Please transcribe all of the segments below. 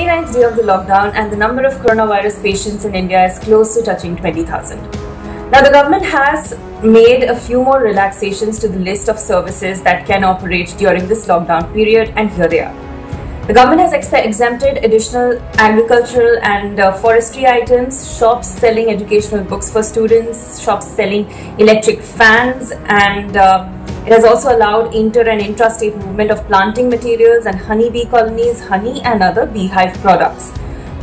29th day of the lockdown and the number of coronavirus patients in India is close to touching 20,000. Now, the government has made a few more relaxations to the list of services that can operate during this lockdown period, and here they are. The government has exempted additional agricultural and forestry items, shops selling educational books for students, shops selling electric fans, and it has also allowed inter- and intrastate movement of planting materials and honeybee colonies, honey and other beehive products.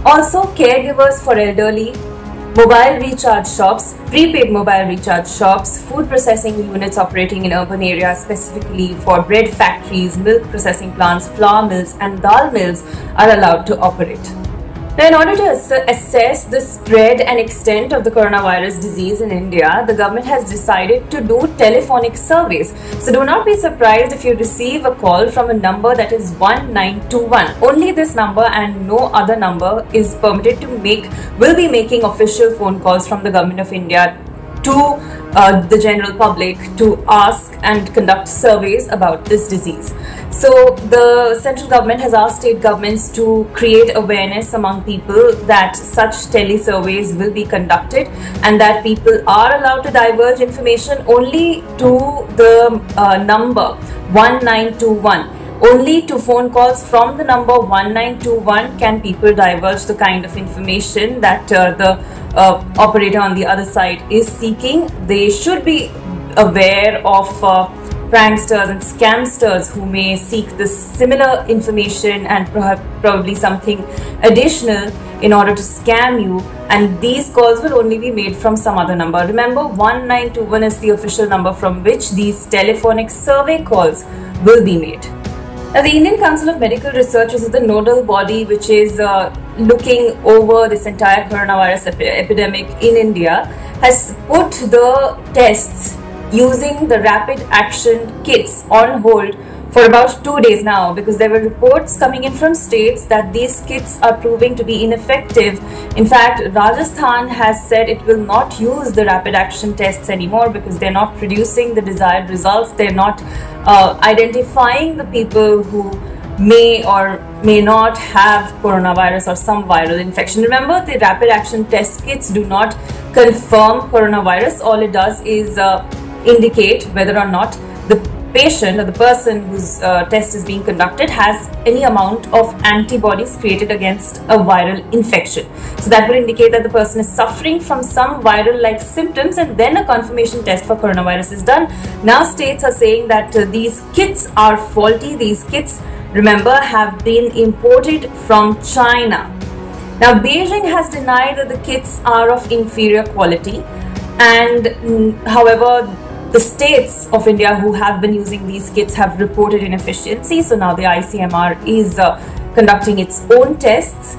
Also, caregivers for elderly, mobile recharge shops, prepaid mobile recharge shops, food processing units operating in urban areas specifically for bread factories, milk processing plants, flour mills and dal mills are allowed to operate. Now, in order to assess the spread and extent of the coronavirus disease in India, the government has decided to do telephonic surveys. So do not be surprised if you receive a call from a number that is 1921. Only this number and no other number is permitted to will be making official phone calls from the government of India to the general public to ask and conduct surveys about this disease. So the central government has asked state governments to create awareness among people that such tele-surveys will be conducted and that people are allowed to divulge information only to the number 1921. Only to phone calls from the number 1921 can people divulge the kind of information that the operator on the other side is seeking. They should be aware of pranksters and scamsters who may seek this similar information and probably something additional in order to scam you, and these calls will only be made from some other number. Remember, 1921 is the official number from which these telephonic survey calls will be made. Now, the Indian Council of Medical Research is the nodal body which is looking over this entire coronavirus epidemic in India, has put the tests using the rapid action kits on hold for about 2 days now, because there were reports coming in from states that these kits are proving to be ineffective. In fact, Rajasthan has said it will not use the rapid action tests anymore because they're not producing the desired results. They're not identifying the people who may or may not have coronavirus or some viral infection. Remember, the rapid action test kits do not confirm coronavirus. All it does is indicate whether or not the patient or the person whose test is being conducted has any amount of antibodies created against a viral infection. So that would indicate that the person is suffering from some viral-like symptoms, and then a confirmation test for coronavirus is done. Now states are saying that these kits are faulty. These kits, remember, have been imported from China. Now, Beijing has denied that the kits are of inferior quality, and however, the states of India who have been using these kits have reported inefficiency. So now the ICMR is conducting its own tests,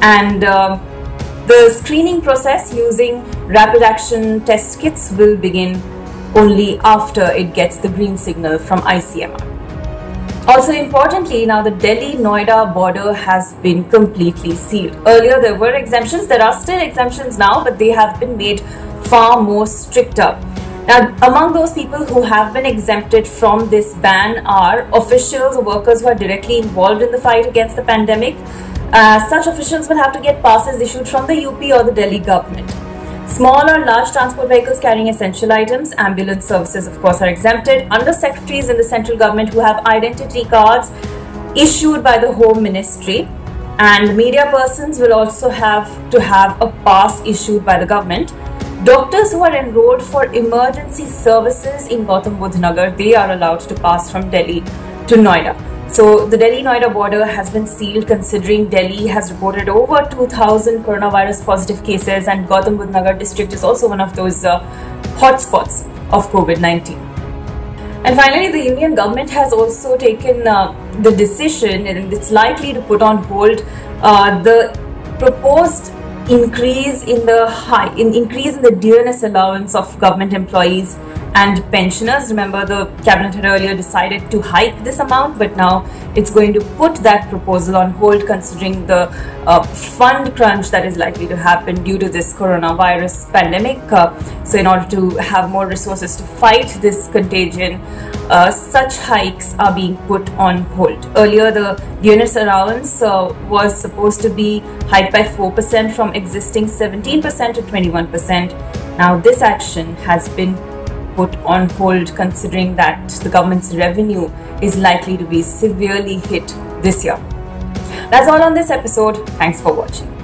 and the screening process using rapid action test kits will begin only after it gets the green signal from ICMR. Also importantly, now the Delhi-Noida border has been completely sealed. Earlier there were exemptions, there are still exemptions now, but they have been made far more stricter. Now, among those people who have been exempted from this ban are officials or workers who are directly involved in the fight against the pandemic. Such officials will have to get passes issued from the UP or the Delhi government. Small or large transport vehicles carrying essential items, ambulance services of course are exempted. Under-secretaries in the central government who have identity cards issued by the Home Ministry, and media persons will also have to have a pass issued by the government. Doctors who are enrolled for emergency services in Gautam Budh Nagar, they are allowed to pass from Delhi to Noida. So the Delhi-Noida border has been sealed considering Delhi has reported over 2,000 coronavirus positive cases, and Gautam Budh Nagar district is also one of those hotspots of COVID-19. And finally, the union government has also taken the decision, and it's likely to put on hold the proposed increase in the dearness allowance of government employees and pensioners. Remember, the cabinet had earlier decided to hike this amount, but now it's going to put that proposal on hold considering the fund crunch that is likely to happen due to this coronavirus pandemic. So in order to have more resources to fight this contagion, such hikes are being put on hold. Earlier, the DNS allowance was supposed to be hiked by 4% from existing 17% to 21%. Now, this action has been put on hold considering that the government's revenue is likely to be severely hit this year. That's all on this episode. Thanks for watching.